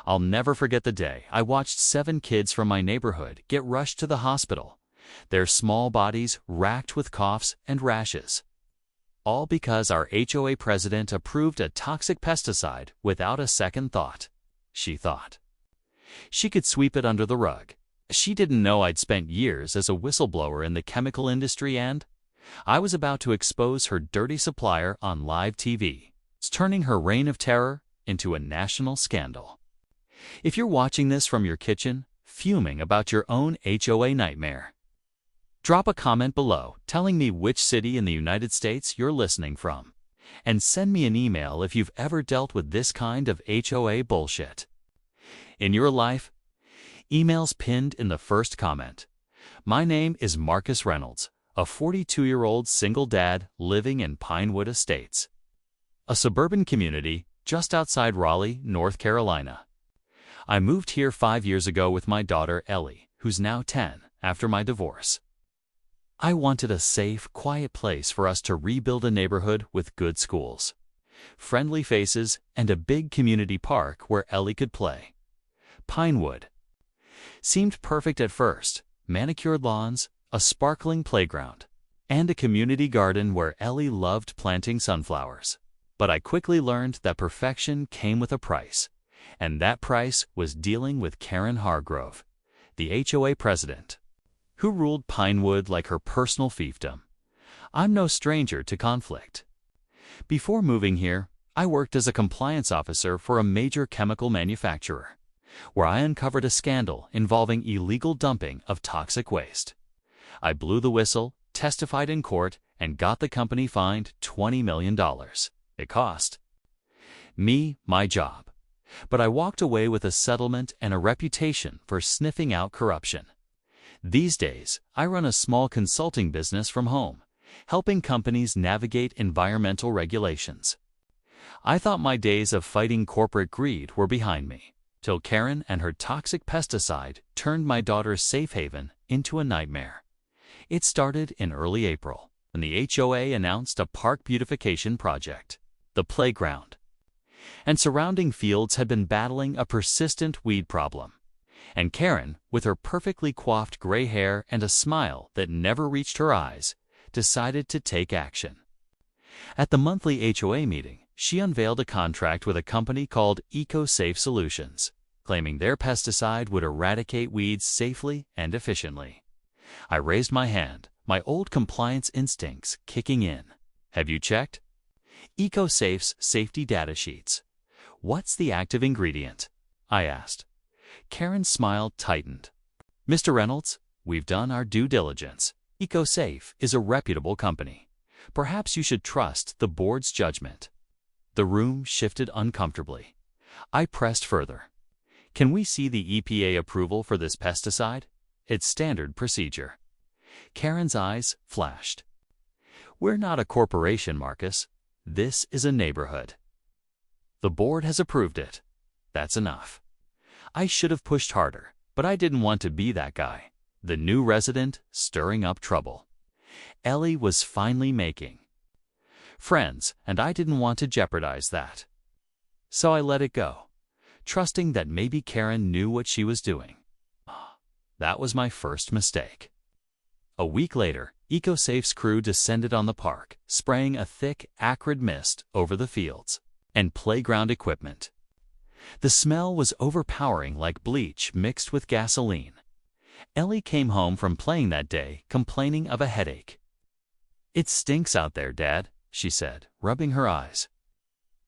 I'll never forget the day I watched 7 kids from my neighborhood get rushed to the hospital, their small bodies racked with coughs and rashes. All because our HOA president approved a toxic pesticide without a second thought, she thought. She could sweep it under the rug. She didn't know I'd spent years as a whistleblower in the chemical industry, and I was about to expose her dirty supplier on live TV, turning her reign of terror into a national scandal. If you're watching this from your kitchen, fuming about your own HOA nightmare, drop a comment below telling me which city in the United States you're listening from, and send me an email if you've ever dealt with this kind of HOA bullshit. In your life, emails pinned in the first comment. My name is Marcus Reynolds, a 42-year-old single dad living in Pinewood Estates, a suburban community just outside Raleigh, North Carolina. I moved here 5 years ago with my daughter Ellie, who's now 10, after my divorce. I wanted a safe, quiet place for us to rebuild a neighborhood with good schools, friendly faces, and a big community park where Ellie could play. Pinewood seemed perfect at first: manicured lawns, a sparkling playground, and a community garden where Ellie loved planting sunflowers. But I quickly learned that perfection came with a price, and that price was dealing with Karen Hargrove, the HOA president, who ruled Pinewood like her personal fiefdom. I'm no stranger to conflict. Before moving here, I worked as a compliance officer for a major chemical manufacturer, where I uncovered a scandal involving illegal dumping of toxic waste. I blew the whistle, testified in court, and got the company fined $20 million. It cost me my job, but I walked away with a settlement and a reputation for sniffing out corruption. These days, I run a small consulting business from home, helping companies navigate environmental regulations. I thought my days of fighting corporate greed were behind me, till Karen and her toxic pesticide turned my daughter's safe haven into a nightmare. It started in early April, when the HOA announced a park beautification project. The playground and surrounding fields had been battling a persistent weed problem, and Karen, with her perfectly coiffed gray hair and a smile that never reached her eyes, decided to take action. At the monthly HOA meeting, she unveiled a contract with a company called EcoSafe Solutions, claiming their pesticide would eradicate weeds safely and efficiently. I raised my hand, my old compliance instincts kicking in. Have you checked EcoSafe's safety data sheets? What's the active ingredient? I asked. Karen's smile tightened. Mr. Reynolds, we've done our due diligence. EcoSafe is a reputable company. Perhaps you should trust the board's judgment. The room shifted uncomfortably. I pressed further. Can we see the EPA approval for this pesticide? It's standard procedure. Karen's eyes flashed. We're not a corporation, Marcus. This is a neighborhood. The board has approved it. That's enough. I should have pushed harder, but I didn't want to be that guy, the new resident stirring up trouble. Ellie was finally making friends, and I didn't want to jeopardize that. So I let it go, trusting that maybe Karen knew what she was doing. That was my first mistake. A week later, EcoSafe's crew descended on the park, spraying a thick, acrid mist over the fields and playground equipment. The smell was overpowering, like bleach mixed with gasoline. Ellie came home from playing that day, complaining of a headache. "It stinks out there, Dad," she said, rubbing her eyes.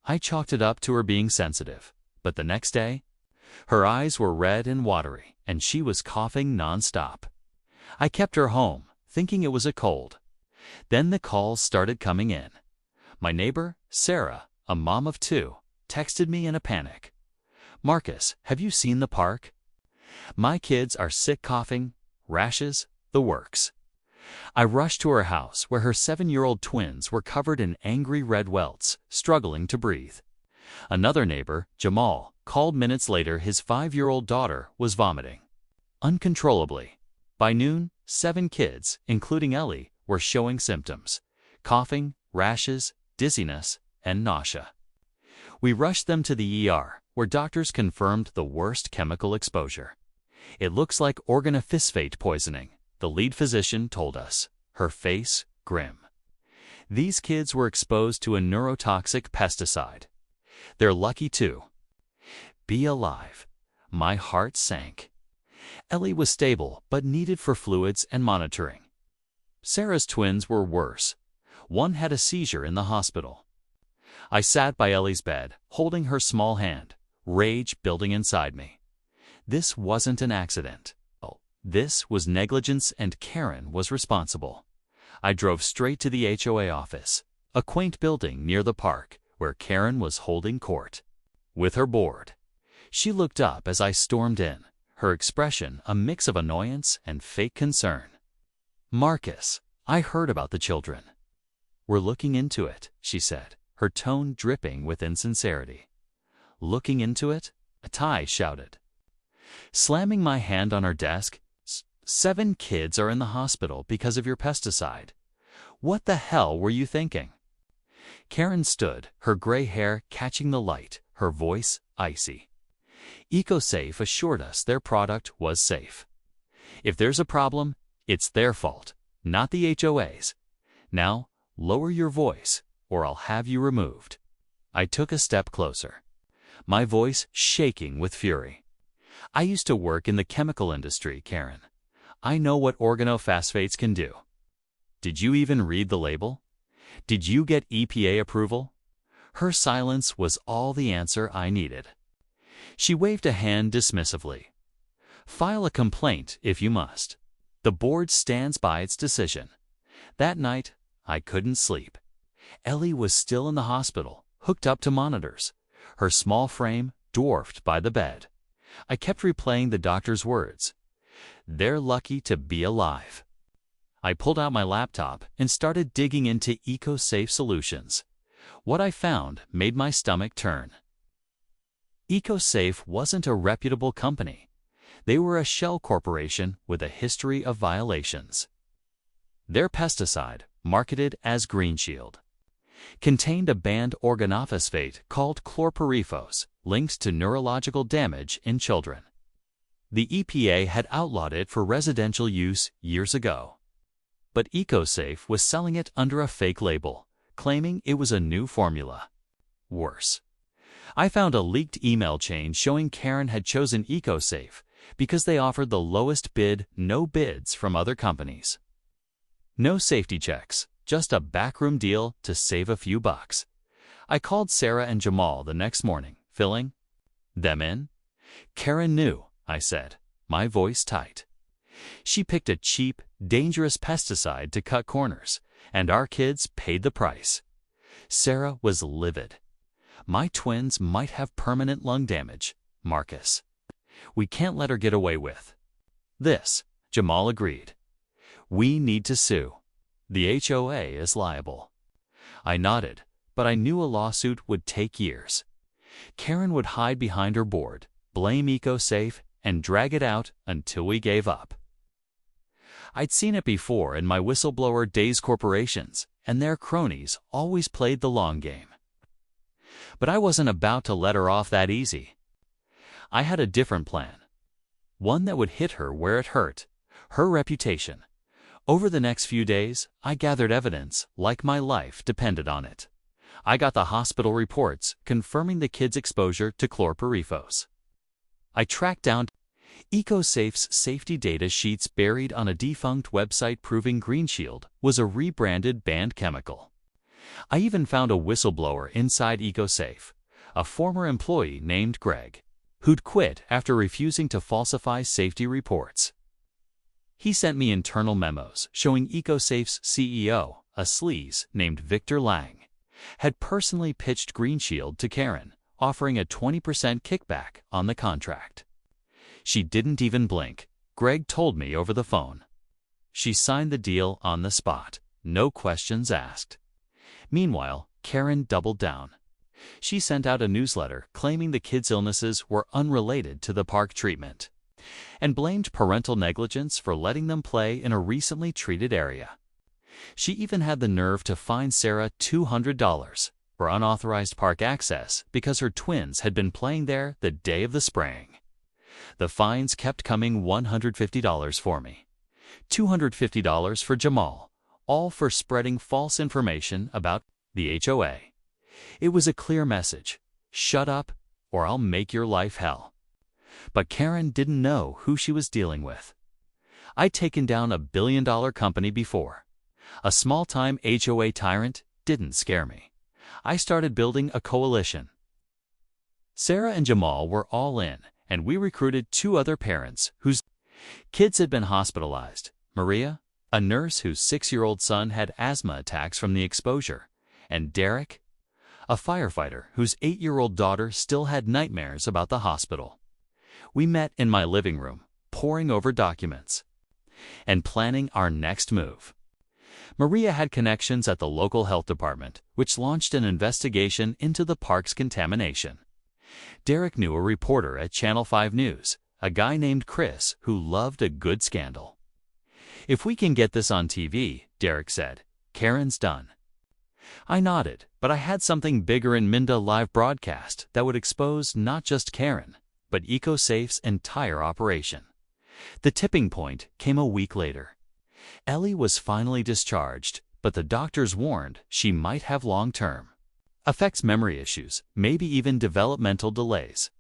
I chalked it up to her being sensitive, but the next day, her eyes were red and watery, and she was coughing nonstop. I kept her home, thinking it was a cold. Then the calls started coming in. My neighbor, Sarah, a mom of 2, texted me in a panic. "Marcus, have you seen the park? My kids are sick, coughing, rashes, the works." I rushed to her house, where her 7-year-old twins were covered in angry red welts, struggling to breathe. Another neighbor, Jamal, called minutes later. His 5-year-old daughter was vomiting uncontrollably. By noon, 7 kids, including Ellie, were showing symptoms: coughing, rashes, dizziness, and nausea. We rushed them to the ER, where doctors confirmed the worst chemical exposure. "It looks like organophosphate poisoning," the lead physician told us, her face grim. These kids were exposed to a neurotoxic pesticide. They're lucky too. Be alive. My heart sank. Ellie was stable but needed for fluids and monitoring. Sarah's twins were worse. One had a seizure in the hospital. I sat by Ellie's bed, holding her small hand, rage building inside me. This wasn't an accident. This was negligence, and Karen was responsible. I drove straight to the HOA office, a quaint building near the park where Karen was holding court. With her board, she looked up as I stormed in, her expression a mix of annoyance and fake concern. "Marcus, I heard about the children." "We're looking into it," she said, her tone dripping with insincerity. "Looking into it?" Ty shouted. Slamming my hand on her desk, 7 kids are in the hospital because of your pesticide. What the hell were you thinking?" Karen stood, her gray hair catching the light, her voice icy. EcoSafe assured us their product was safe. If there's a problem, it's their fault, not the HOA's. Now, lower your voice, or I'll have you removed. I took a step closer, my voice shaking with fury. "I used to work in the chemical industry, Karen. I know what organophosphates can do. Did you even read the label? Did you get EPA approval?" Her silence was all the answer I needed. She waved a hand dismissively. "File a complaint if you must. The board stands by its decision." That night, I couldn't sleep. Ellie was still in the hospital, hooked up to monitors, her small frame dwarfed by the bed. I kept replaying the doctor's words. "They're lucky to be alive." I pulled out my laptop and started digging into EcoSafe solutions. What I found made my stomach turn. EcoSafe wasn't a reputable company. They were a shell corporation with a history of violations. Their pesticide, marketed as Green Shield, contained a banned organophosphate called chlorpyrifos, linked to neurological damage in children. The EPA had outlawed it for residential use years ago. But EcoSafe was selling it under a fake label, claiming it was a new formula. Worse, I found a leaked email chain showing Karen had chosen EcoSafe because they offered the lowest bid, no bids from other companies. No safety checks, just a backroom deal to save a few bucks. I called Sarah and Jamal the next morning, filling them in. "Karen knew," I said, my voice tight. "She picked a cheap, dangerous pesticide to cut corners, and our kids paid the price." Sarah was livid. "My twins might have permanent lung damage, Marcus. We can't let her get away with this." Jamal agreed. "We need to sue. The HOA is liable." I nodded, but I knew a lawsuit would take years. Karen would hide behind her board, blame EcoSafe, and drag it out until we gave up. I'd seen it before in my whistleblower days. Corporations and their cronies always played the long game. But I wasn't about to let her off that easy. I had a different plan, one that would hit her where it hurt, her reputation. Over the next few days, I gathered evidence like my life depended on it. I got the hospital reports confirming the kids' exposure to chlorpyrifos. I tracked down EcoSafe's safety data sheets buried on a defunct website proving Green Shield was a rebranded banned chemical. I even found a whistleblower inside EcoSafe, a former employee named Greg, who'd quit after refusing to falsify safety reports. He sent me internal memos showing EcoSafe's CEO, a sleaze named Victor Lang, had personally pitched Green Shield to Karen, offering a 20% kickback on the contract. She didn't even blink, Greg told me over the phone. She signed the deal on the spot, no questions asked. Meanwhile, Karen doubled down. She sent out a newsletter claiming the kids' illnesses were unrelated to the park treatment, and blamed parental negligence for letting them play in a recently treated area. She even had the nerve to fine Sarah $200, for unauthorized park access because her twins had been playing there the day of the spraying. The fines kept coming: $150 for me, $250 for Jamal, all for spreading false information about the HOA. It was a clear message: shut up or I'll make your life hell. But Karen didn't know who she was dealing with. I'd taken down a billion-dollar company before. A small-time HOA tyrant didn't scare me. I started building a coalition. Sarah and Jamal were all in, and we recruited 2 other parents whose kids had been hospitalized: Maria, a nurse whose 6-year-old son had asthma attacks from the exposure, and Derek, a firefighter whose 8-year-old daughter still had nightmares about the hospital. We met in my living room, poring over documents and planning our next move. Maria had connections at the local health department, which launched an investigation into the park's contamination. Derek knew a reporter at Channel 5 News, a guy named Chris who loved a good scandal. "If we can get this on TV," Derek said, "Karen's done." I nodded, but I had something bigger in Minda live broadcast that would expose not just Karen, but EcoSafe's entire operation. The tipping point came a week later. Ellie was finally discharged, but the doctors warned she might have long-term effects, memory issues, maybe even developmental delays.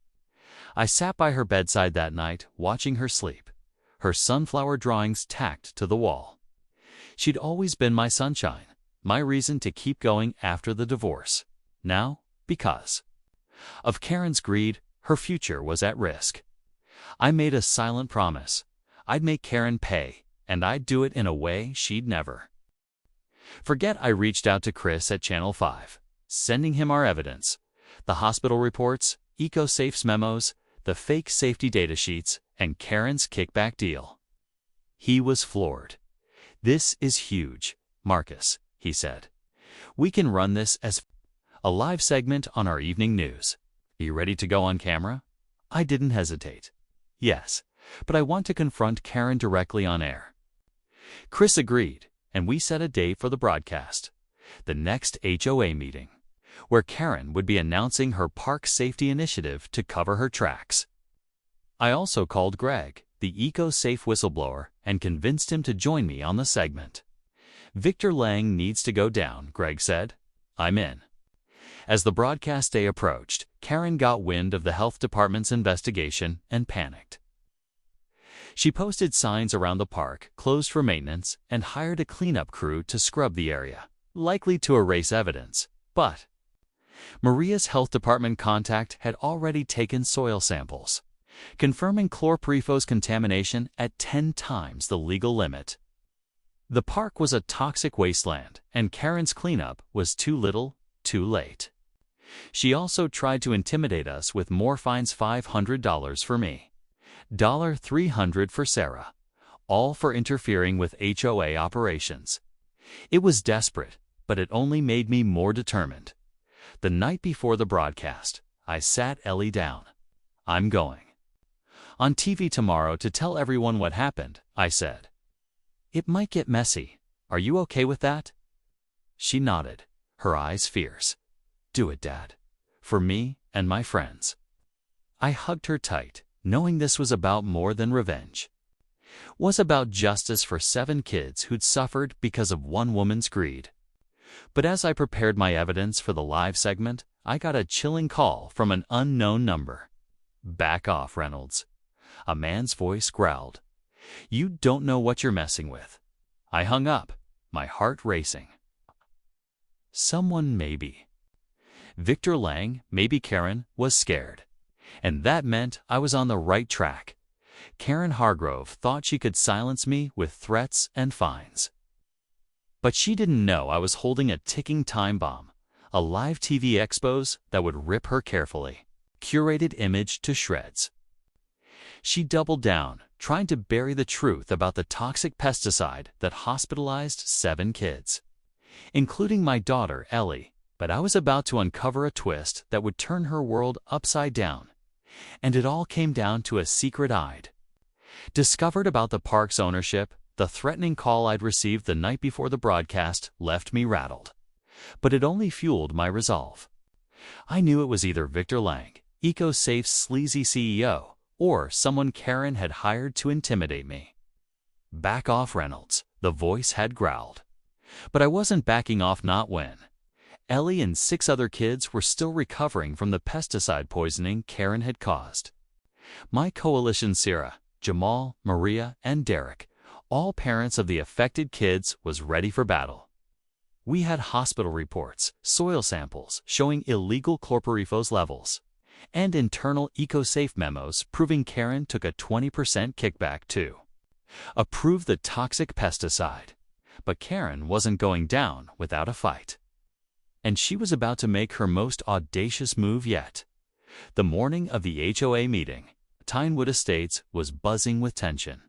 I sat by her bedside that night, watching her sleep, her sunflower drawings tacked to the wall. She'd always been my sunshine, my reason to keep going after the divorce. Now, because of Karen's greed, her future was at risk. I made a silent promise: I'd make Karen pay, and I'd do it in a way she'd never forget. I reached out to Chris at Channel 5, sending him our evidence: the hospital reports, EcoSafe's memos, the fake safety data sheets, and Karen's kickback deal. He was floored. "This is huge, Marcus," he said. "We can run this as a live segment on our evening news. Are you ready to go on camera?" I didn't hesitate. "Yes, but I want to confront Karen directly on air." Chris agreed, and we set a date for the broadcast, the next HOA meeting, where Karen would be announcing her park safety initiative to cover her tracks. I also called Greg, the EcoSafe whistleblower, and convinced him to join me on the segment. "Victor Lang needs to go down," Greg said. "I'm in." As the broadcast day approached, Karen got wind of the health department's investigation and panicked. She posted signs around the park, closed for maintenance, and hired a cleanup crew to scrub the area, likely to erase evidence. But Maria's health department contact had already taken soil samples, confirming chlorpyrifos contamination at 10 times the legal limit. The park was a toxic wasteland, and Karen's cleanup was too little, too late. She also tried to intimidate us with more fines: $500 for me, $300 for Sarah, all for interfering with HOA operations. It was desperate, but it only made me more determined. The night before the broadcast, I sat Ellie down. "I'm going on TV tomorrow to tell everyone what happened," I said. "It might get messy. Are you okay with that?" She nodded, her eyes fierce. "Do it, Dad. For me and my friends." I hugged her tight, knowing this was about more than revenge. Was about justice for 7 kids who'd suffered because of one woman's greed. But as I prepared my evidence for the live segment, I got a chilling call from an unknown number. "Back off, Reynolds." A man's voice growled. "You don't know what you're messing with." I hung up, my heart racing. Someone maybe. Victor Lang, maybe Karen, was scared. And that meant I was on the right track. Karen Hargrove thought she could silence me with threats and fines. But she didn't know I was holding a ticking time bomb, a live TV expose that would rip her carefully curated image to shreds. She doubled down, trying to bury the truth about the toxic pesticide that hospitalized 7 kids, including my daughter, Ellie. But I was about to uncover a twist that would turn her world upside down. And it all came down to a secret I'd discovered about the park's ownership. The threatening call I'd received the night before the broadcast left me rattled. But it only fueled my resolve. I knew it was either Victor Lang, EcoSafe's sleazy CEO, or someone Karen had hired to intimidate me. "Back off, Reynolds," the voice had growled. But I wasn't backing off, not when Ellie and 6 other kids were still recovering from the pesticide poisoning Karen had caused. My coalition, Sarah, Jamal, Maria, and Derek, all parents of the affected kids, was ready for battle. We had hospital reports, soil samples showing illegal chlorpyrifos levels, and internal EcoSafe memos proving Karen took a 20% kickback to approve the toxic pesticide. But Karen wasn't going down without a fight. And she was about to make her most audacious move yet. The morning of the HOA meeting, Pinewood Estates was buzzing with tension.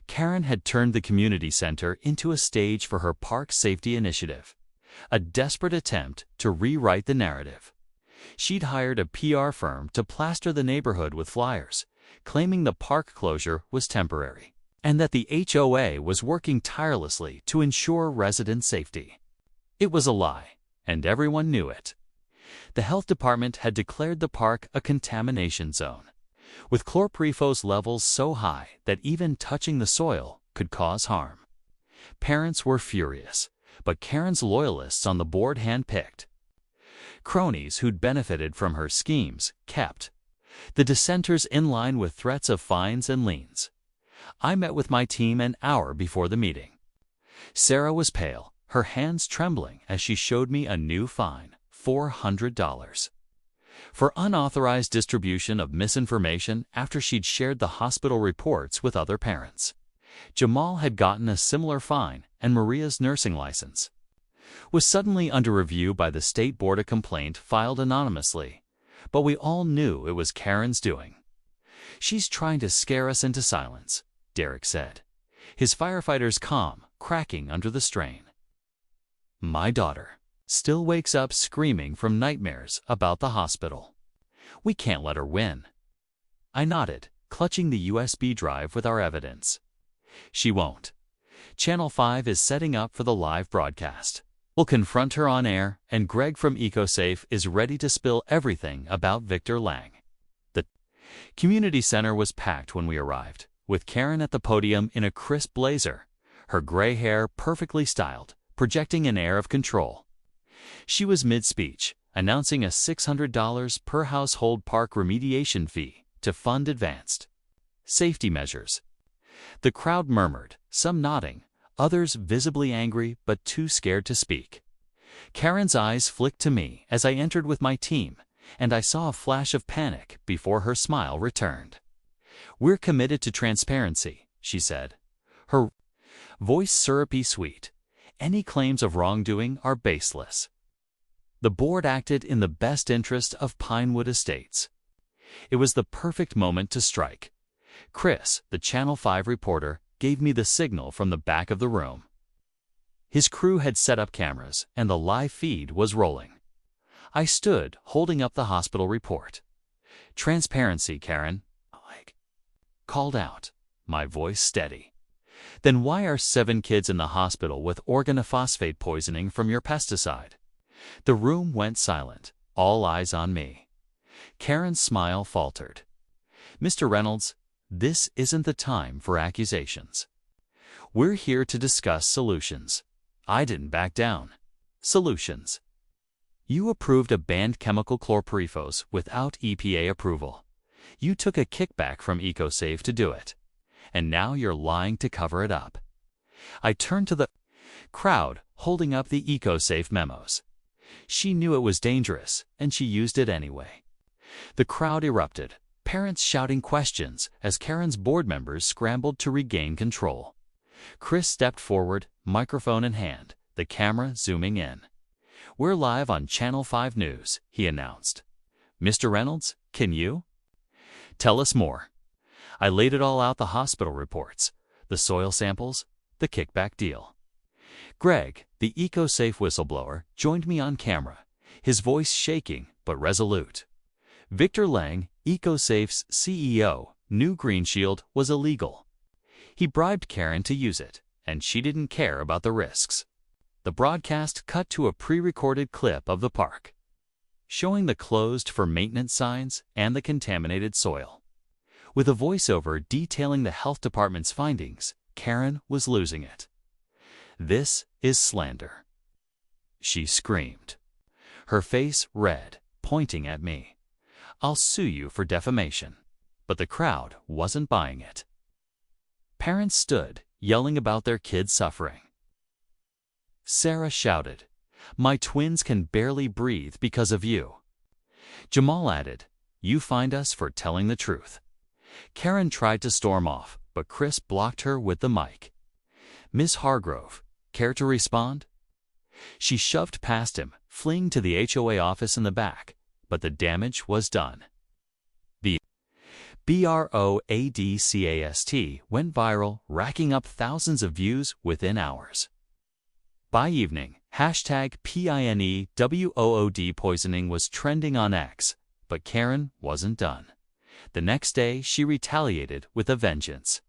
Karen had turned the community center into a stage for her park safety initiative, a desperate attempt to rewrite the narrative. She'd hired a PR firm to plaster the neighborhood with flyers, claiming the park closure was temporary, and that the HOA was working tirelessly to ensure resident safety. It was a lie, and everyone knew it. The health department had declared the park a contamination zone, with chlorpyrifos levels so high that even touching the soil could cause harm. Parents were furious, but Karen's loyalists on the board handpicked. Cronies who'd benefited from her schemes kept. The dissenters in line with threats of fines and liens. I met with my team an hour before the meeting. Sarah was pale, her hands trembling as she showed me a new fine, $400. For unauthorized distribution of misinformation after she'd shared the hospital reports with other parents. Jamal had gotten a similar fine, and Maria's nursing license was suddenly under review by the State Board, a complaint filed anonymously. But we all knew it was Karen's doing. "She's trying to scare us into silence," Derek said, his firefighters calm, cracking under the strain. "My daughter still wakes up screaming from nightmares about the hospital. We can't let her win." I nodded, clutching the USB drive with our evidence. "She won't. Channel 5 is setting up for the live broadcast. We'll confront her on air, and Greg from EcoSafe is ready to spill everything about Victor Lang." The community center was packed when we arrived, with Karen at the podium in a crisp blazer, her gray hair perfectly styled, projecting an air of control. She was mid-speech, announcing a $600 per household park remediation fee to fund advanced safety measures. The crowd murmured, some nodding, others visibly angry but too scared to speak. Karen's eyes flicked to me as I entered with my team, and I saw a flash of panic before her smile returned. "We're committed to transparency," she said, her voice syrupy sweet. "Any claims of wrongdoing are baseless." The board acted in the best interest of Pinewood Estates. It was the perfect moment to strike. Chris, the Channel 5 reporter, gave me the signal from the back of the room. His crew had set up cameras, and the live feed was rolling. I stood, holding up the hospital report. "Transparency, Karen," I called out, my voice steady. "Then why are 7 kids in the hospital with organophosphate poisoning from your pesticide?" The room went silent, all eyes on me. Karen's smile faltered. "Mr. Reynolds, this isn't the time for accusations. We're here to discuss solutions." I didn't back down. "Solutions. You approved a banned chemical chlorpyrifos without EPA approval. You took a kickback from EcoSafe to do it. And now you're lying to cover it up." I turned to the crowd, holding up the EcoSafe memos. She knew it was dangerous, and she used it anyway. The crowd erupted, parents shouting questions as Karen's board members scrambled to regain control. Chris stepped forward, microphone in hand, the camera zooming in. "We're live on Channel 5 News," he announced. "Mr. Reynolds, can you tell us more?" I laid it all out, the hospital reports, the soil samples, the kickback deal. Greg, the EcoSafe whistleblower, joined me on camera, his voice shaking but resolute. Victor Lang, EcoSafe's CEO, knew Green Shield was illegal. He bribed Karen to use it, and she didn't care about the risks. The broadcast cut to a pre-recorded clip of the park, showing the closed for maintenance signs and the contaminated soil. With a voiceover detailing the health department's findings, Karen was losing it. "This is slander," she screamed, her face red, pointing at me. "I'll sue you for defamation." But the crowd wasn't buying it. Parents stood, yelling about their kids' suffering. Sarah shouted, "My twins can barely breathe because of you." Jamal added, "You find us for telling the truth." Karen tried to storm off, but Chris blocked her with the mic. "Miss Hargrove, care to respond?" She shoved past him, fleeing to the HOA office in the back, but the damage was done. The broadcast went viral, racking up thousands of views within hours. By evening, #PINEWOOD poisoning was trending on X, but Karen wasn't done. The next day, she retaliated with a vengeance.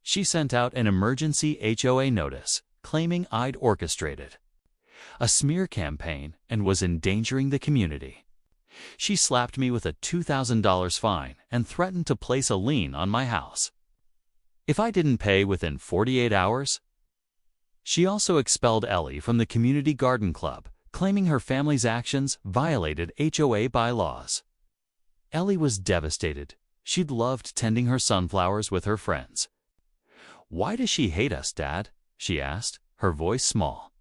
She sent out an emergency HOA notice, claiming I'd orchestrated a smear campaign and was endangering the community. She slapped me with a $2,000 fine and threatened to place a lien on my house if I didn't pay within 48 hours. She also expelled Ellie from the community garden club, claiming her family's actions violated HOA bylaws. Ellie was devastated. She'd loved tending her sunflowers with her friends. "Why does she hate us, Dad?" she asked, her voice small.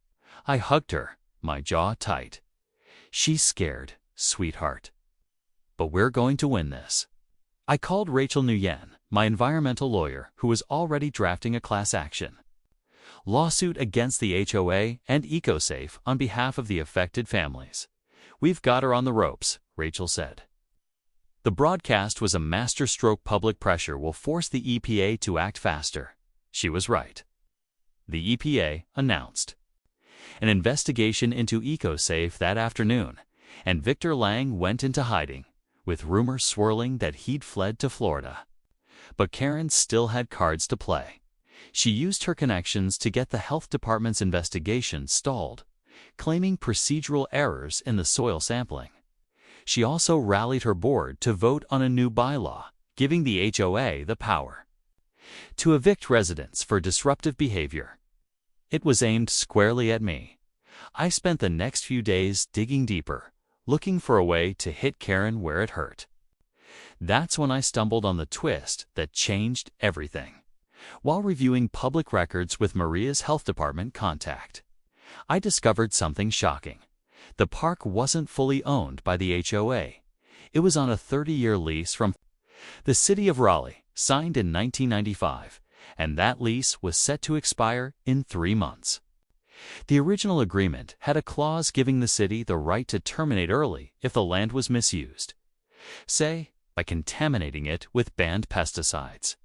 I hugged her, my jaw tight. "She's scared, sweetheart. But we're going to win this." I called Rachel Nguyen, my environmental lawyer, who was already drafting a class action lawsuit against the HOA and EcoSafe on behalf of the affected families. "We've got her on the ropes," Rachel said. The broadcast was a masterstroke. Public pressure will force the EPA to act faster. She was right. The EPA announced an investigation into EcoSafe that afternoon, and Victor Lang went into hiding, with rumors swirling that he'd fled to Florida. But Karen still had cards to play. She used her connections to get the health department's investigation stalled, claiming procedural errors in the soil sampling. She also rallied her board to vote on a new bylaw, giving the HOA the power to evict residents for disruptive behavior. It was aimed squarely at me. I spent the next few days digging deeper, looking for a way to hit Karen where it hurt. That's when I stumbled on the twist that changed everything. While reviewing public records with Maria's health department contact, I discovered something shocking. The park wasn't fully owned by the HOA. It was on a 30-year lease from the city of Raleigh, signed in 1995, and that lease was set to expire in 3 months. The original agreement had a clause giving the city the right to terminate early if the land was misused, say, by contaminating it with banned pesticides.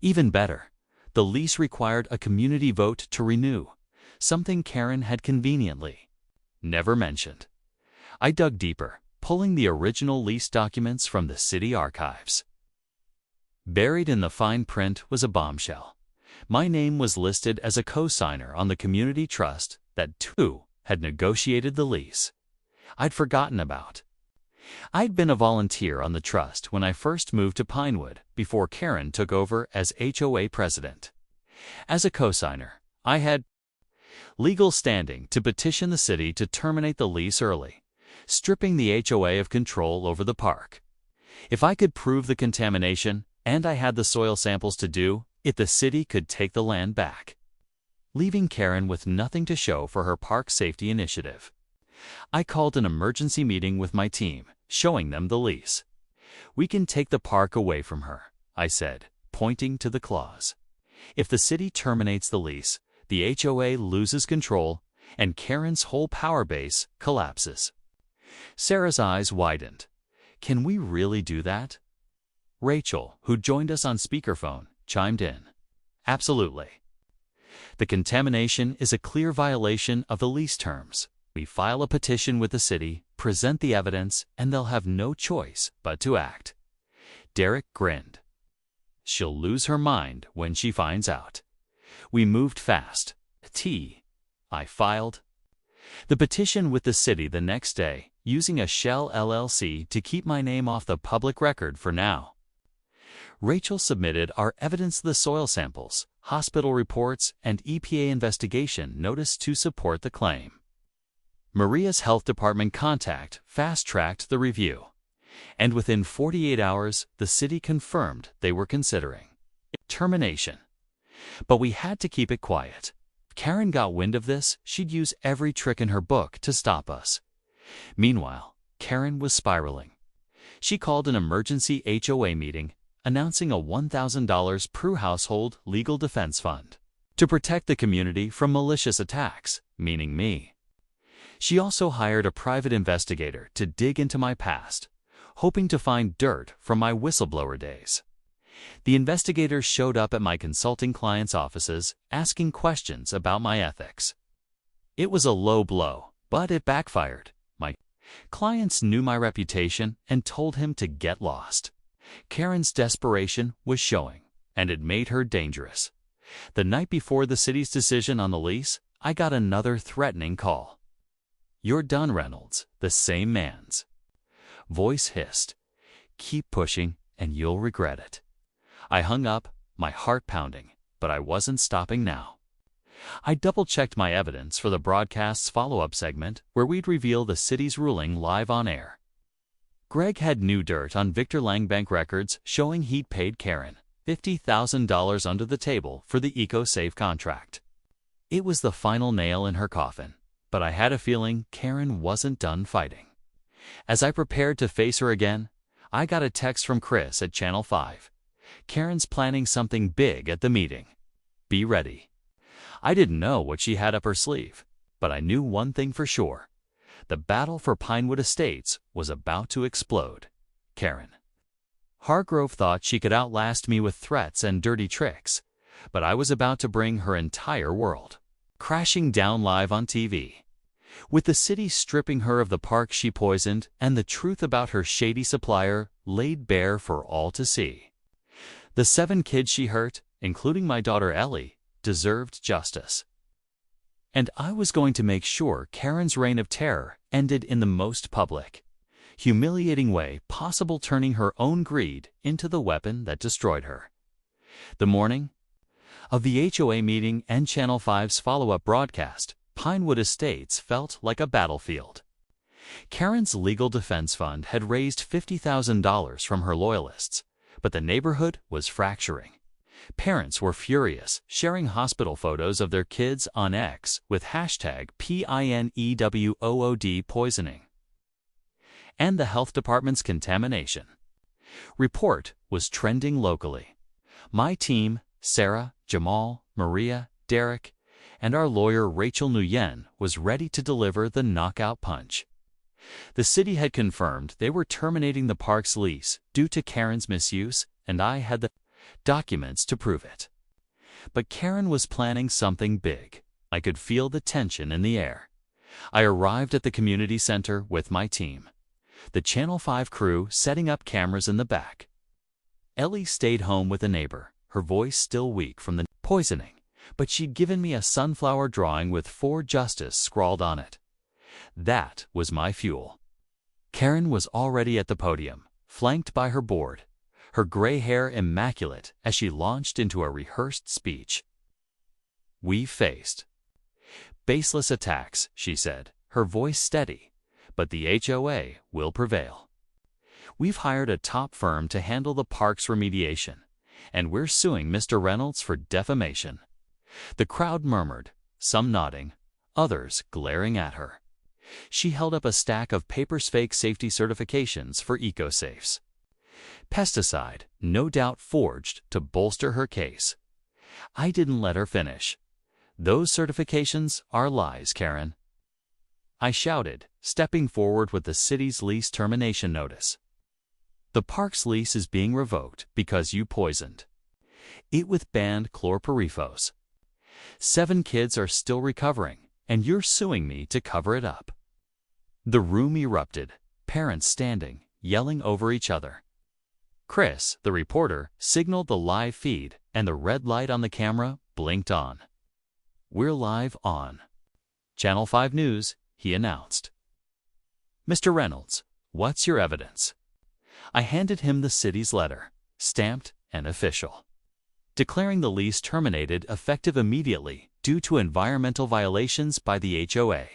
Even better, the lease required a community vote to renew, something Karen had conveniently never mentioned. I dug deeper, pulling the original lease documents from the city archives. Buried in the fine print was a bombshell. My name was listed as a co-signer on the community trust that too had negotiated the lease I'd forgotten about. I'd been a volunteer on the trust when I first moved to Pinewood before Karen took over as HOA president. As a co-signer, I had legal standing to petition the city to terminate the lease early, stripping the HOA of control over the park. If I could prove the contamination, and I had the soil samples to do it, the city could take the land back, leaving Karen with nothing to show for her park safety initiative. I called an emergency meeting with my team, showing them the lease. "We can take the park away from her," I said, pointing to the clause. "If the city terminates the lease, the HOA loses control, and Karen's whole power base collapses." Sarah's eyes widened. "Can we really do that?" Rachel, who joined us on speakerphone, chimed in. "Absolutely. The contamination is a clear violation of the lease terms. We file a petition with the city, present the evidence, and they'll have no choice but to act." Derek grinned. "She'll lose her mind when she finds out." We moved fast. I filed the petition with the city the next day, using a shell LLC to keep my name off the public record for now. Rachel submitted our evidence of the soil samples, hospital reports, and EPA investigation notice to support the claim. Maria's health department contact fast-tracked the review, and within 48 hours, the city confirmed they were considering termination. But we had to keep it quiet. If Karen got wind of this, she'd use every trick in her book to stop us. Meanwhile, Karen was spiraling. She called an emergency HOA meeting, announcing a $1,000 per household legal defense fund to protect the community from malicious attacks, meaning me. She also hired a private investigator to dig into my past, hoping to find dirt from my whistleblower days. The investigators showed up at my consulting clients' offices, asking questions about my ethics. It was a low blow, but it backfired. My clients knew my reputation and told him to get lost. Karen's desperation was showing, and it made her dangerous. The night before the city's decision on the lease, I got another threatening call. "You're done, Reynolds," the same man's voice hissed. "Keep pushing, and you'll regret it." I hung up, my heart pounding, but I wasn't stopping now. I double-checked my evidence for the broadcast's follow-up segment, where we'd reveal the city's ruling live on air. Greg had new dirt on Victor Langbank records showing he'd paid Karen $50,000 under the table for the EcoSafe contract. It was the final nail in her coffin, but I had a feeling Karen wasn't done fighting. As I prepared to face her again, I got a text from Chris at Channel 5. "Karen's planning something big at the meeting. Be ready." I didn't know what she had up her sleeve, but I knew one thing for sure. The battle for Pinewood Estates was about to explode. Karen Hargrove thought she could outlast me with threats and dirty tricks, but I was about to bring her entire world crashing down live on TV. With the city stripping her of the park she poisoned and the truth about her shady supplier laid bare for all to see. The 7 kids she hurt, including my daughter Ellie, deserved justice. And I was going to make sure Karen's reign of terror ended in the most public, humiliating way possible, turning her own greed into the weapon that destroyed her. The morning of the HOA meeting and Channel 5's follow-up broadcast, Pinewood Estates felt like a battlefield. Karen's legal defense fund had raised $50,000 from her loyalists, but the neighborhood was fracturing. Parents were furious, sharing hospital photos of their kids on X with hashtag #PINEWOOD poisoning. And the health department's contamination report was trending locally. My team, Sarah, Jamal, Maria, Derek, and our lawyer Rachel Nguyen was ready to deliver the knockout punch. The city had confirmed they were terminating the park's lease due to Karen's misuse, and I had the documents to prove it. But Karen was planning something big. I could feel the tension in the air. I arrived at the community center with my team, the Channel 5 crew setting up cameras in the back. Ellie stayed home with a neighbor, her voice still weak from the poisoning, but she'd given me a sunflower drawing with "For Justice" scrawled on it. That was my fuel. Karen was already at the podium, flanked by her board, her gray hair immaculate as she launched into a rehearsed speech. "We faced baseless attacks," she said, her voice steady, "but the HOA will prevail. We've hired a top firm to handle the park's remediation, and we're suing Mr. Reynolds for defamation." The crowd murmured, some nodding, others glaring at her. She held up a stack of papers, fake safety certifications for EcoSafes. Pesticide, no doubt forged to bolster her case. I didn't let her finish. "Those certifications are lies, Karen," I shouted, stepping forward with the city's lease termination notice. "The park's lease is being revoked because you poisoned it with banned chlorpyrifos. 7 kids are still recovering, and you're suing me to cover it up." The room erupted, parents standing, yelling over each other. Chris, the reporter, signaled the live feed, and the red light on the camera blinked on. "We're live on Channel 5 News, he announced. "Mr. Reynolds, what's your evidence?" I handed him the city's letter, stamped and official, declaring the lease terminated effective immediately due to environmental violations by the HOA.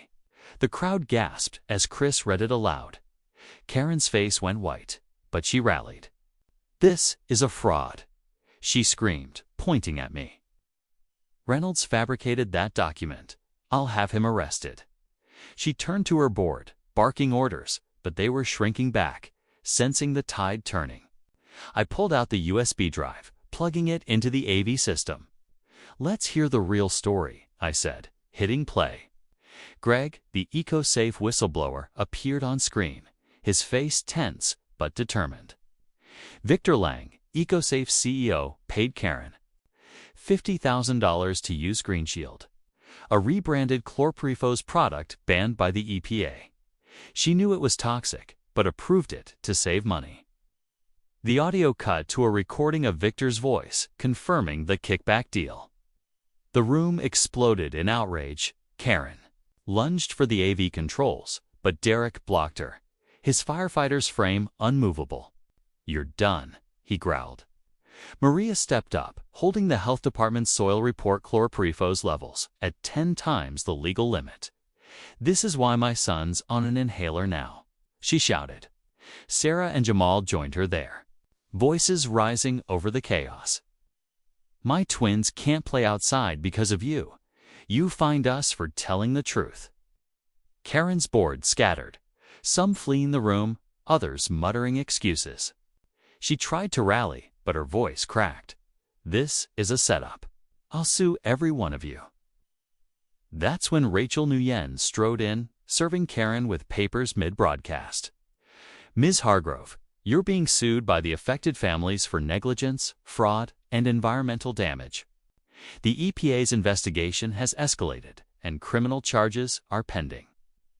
The crowd gasped as Chris read it aloud. Karen's face went white, but she rallied. "This is a fraud," she screamed, pointing at me. "Reynolds fabricated that document. I'll have him arrested." She turned to her board, barking orders, but they were shrinking back, sensing the tide turning. I pulled out the USB drive, plugging it into the AV system. "Let's hear the real story," I said, hitting play. Greg, the EcoSafe whistleblower, appeared on screen, his face tense but determined. Victor Lang, EcoSafe CEO, paid Karen $50,000 to use Green Shield, a rebranded chlorpyrifos product banned by the EPA. She knew it was toxic, but approved it to save money. The audio cut to a recording of Victor's voice, confirming the kickback deal. The room exploded in outrage. Karen lunged for the AV controls, but Derek blocked her, his firefighter's frame unmovable. "You're done," he growled. Maria stepped up, holding the health department's soil report chlorpyrifos levels at 10 times the legal limit. "This is why my son's on an inhaler now," she shouted. Sarah and Jamal joined her there, voices rising over the chaos. "My twins can't play outside because of you. You fined us for telling the truth." Karen's board scattered, some fleeing the room, others muttering excuses. She tried to rally, but her voice cracked. "This is a setup. I'll sue every one of you." That's when Rachel Nguyen strode in, serving Karen with papers mid-broadcast. "Ms. Hargrove, you're being sued by the affected families for negligence, fraud, and environmental damage. The EPA's investigation has escalated, and criminal charges are pending."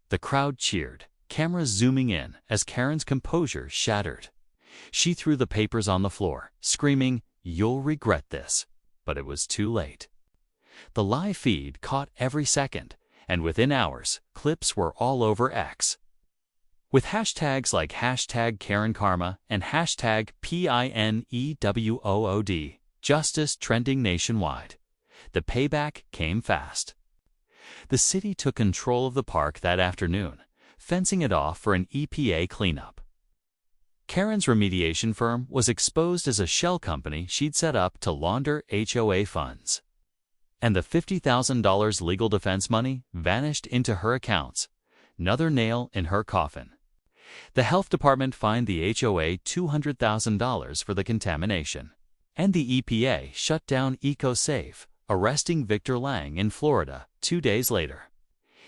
The crowd cheered, cameras zooming in as Karen's composure shattered. She threw the papers on the floor, screaming, "You'll regret this." But it was too late. The live feed caught every second, and within hours, clips were all over X. With hashtags like #KarenKarma and #PINEWOOD, justice trending nationwide, the payback came fast. The city took control of the park that afternoon, fencing it off for an EPA cleanup. Karen's remediation firm was exposed as a shell company she'd set up to launder HOA funds. And the $50,000 legal defense money vanished into her accounts, another nail in her coffin. The health department fined the HOA $200,000 for the contamination. And the EPA shut down EcoSafe, arresting Victor Lang in Florida 2 days later.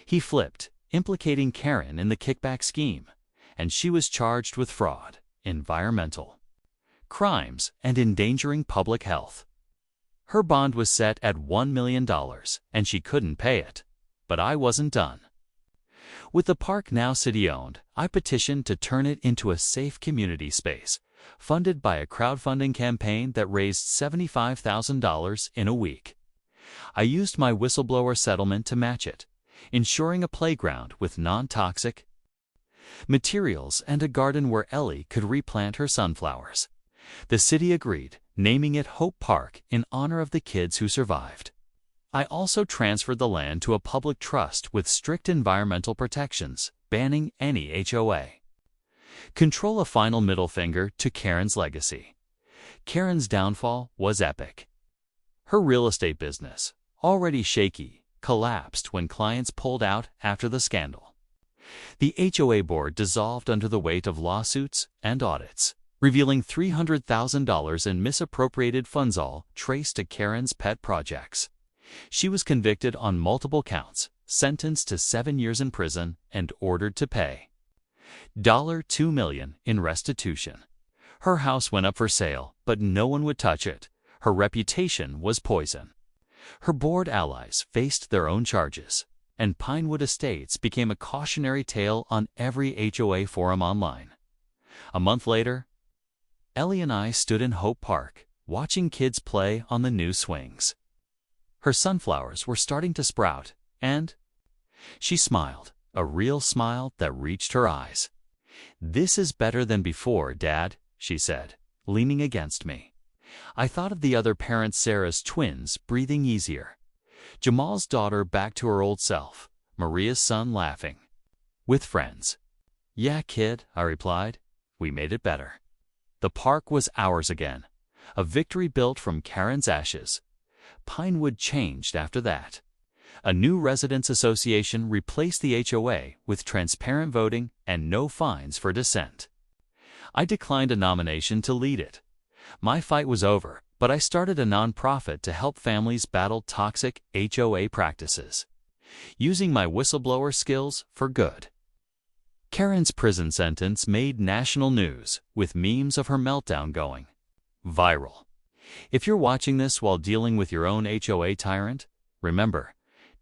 He flipped, implicating Karen in the kickback scheme, and she was charged with fraud, environmental crimes, and endangering public health. Her bond was set at $1 million, and she couldn't pay it. But I wasn't done. With the park now city-owned, I petitioned to turn it into a safe community space, funded by a crowdfunding campaign that raised $75,000 in a week. I used my whistleblower settlement to match it, ensuring a playground with non-toxic materials and a garden where Ellie could replant her sunflowers. The city agreed, naming it Hope Park in honor of the kids who survived. I also transferred the land to a public trust with strict environmental protections, banning any HOA. Control a final middle finger to Karen's legacy. Karen's downfall was epic. Her real estate business, already shaky, collapsed when clients pulled out after the scandal. The HOA board dissolved under the weight of lawsuits and audits, revealing $300,000 in misappropriated funds, all traced to Karen's pet projects. She was convicted on multiple counts, sentenced to 7 years in prison, and ordered to pay $2 million in restitution. Her house went up for sale, but no one would touch it. Her reputation was poison. Her board allies faced their own charges, and Pinewood Estates became a cautionary tale on every HOA forum online. A month later, Ellie and I stood in Hope Park, watching kids play on the new swings. Her sunflowers were starting to sprout, and She smiled, a real smile that reached her eyes. "This is better than before, Dad," she said, leaning against me. I thought of the other parent Sarah's twins breathing easier. Jamal's daughter back to her old self, Maria's son laughing. With friends. "Yeah, kid," I replied. We made it better. The park was ours again. A victory built from Karen's ashes. Pinewood changed after that. A new residents association replaced the HOA with transparent voting and no fines for dissent. I declined a nomination to lead it. My fight was over, but I started a nonprofit to help families battle toxic HOA practices, using my whistleblower skills for good. Karen's prison sentence made national news, with memes of her meltdown going viral. If you're watching this while dealing with your own HOA tyrant, remember,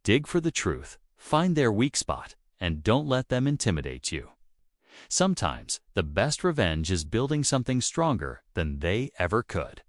dig for the truth, find their weak spot, and don't let them intimidate you. Sometimes, the best revenge is building something stronger than they ever could.